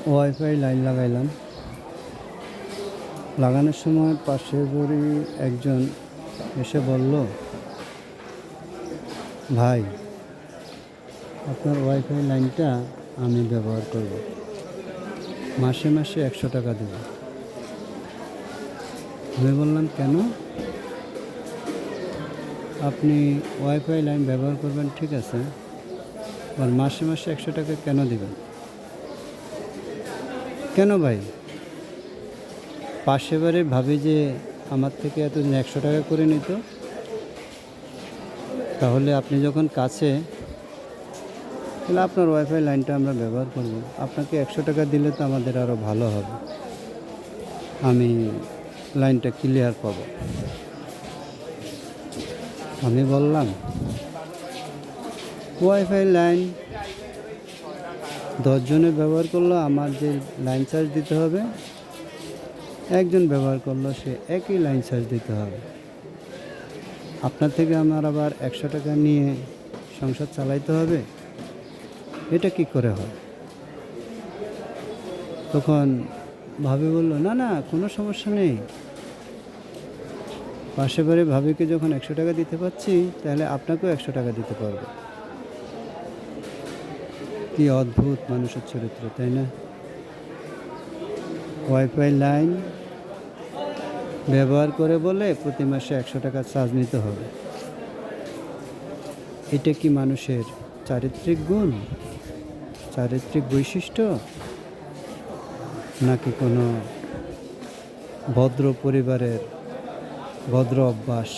Wifi line লাগাইলাম। লাগানোর সময় পাশের বাড়ি একজন এসে বলল, ভাই আপনার ওয়াইফাই লাইনটা আমি ব্যবহার করব, মাসে মাসে 100 টাকা দেব। আমি বললাম, কেন? আপনি ওয়াইফাই লাইন ব্যবহার করবেন, ঠিক আছে, আর মাসে মাসে 100 টাকা কেন দেবেন? কেন ভাই? পাশে বাড়ি ভাবি যে আমার থেকে এতদিন 100 টাকা করে নিত, তাহলে আপনি যখন কাছে, তাহলে আপনার ওয়াইফাই লাইনটা আমরা ব্যবহার করব। আপনাকে 100 টাকা দিলে তো আমাদের আরও ভালো হবে, আমি লাইনটা ক্লিয়ার পাব। আমি বললাম, ওয়াইফাই লাইন 10 জনে ব্যবহার করলো, আমার যে লাইন চার্জ দিতে হবে, একজন ব্যবহার করলো সে একই লাইন চার্জ দিতে হবে। আপনার থেকে আমার আবার 100 টাকা নিয়ে সংসার চালাইতে হবে, এটা কি করে হয়? তখন ভাবি বলল, না না, কোনো সমস্যা নেই, পাশে বাড়ি ভাবিকে যখন 100 টাকা দিতে পারছি, তাহলে আপনাকেও 100 টাকা দিতে পারবো। কি অদ্ভুত মানুষের চরিত্র, তাই না? ওয়াইফাই লাইন ব্যবহার করে বলে প্রতি মাসে 100 টাকা চার্জ নিতে হবে। এটা কি মানুষের চারিত্রিক গুণ, চারিত্রিক বৈশিষ্ট্য, নাকি কোনো ভদ্র পরিবারের ভদ্র অভ্যাস?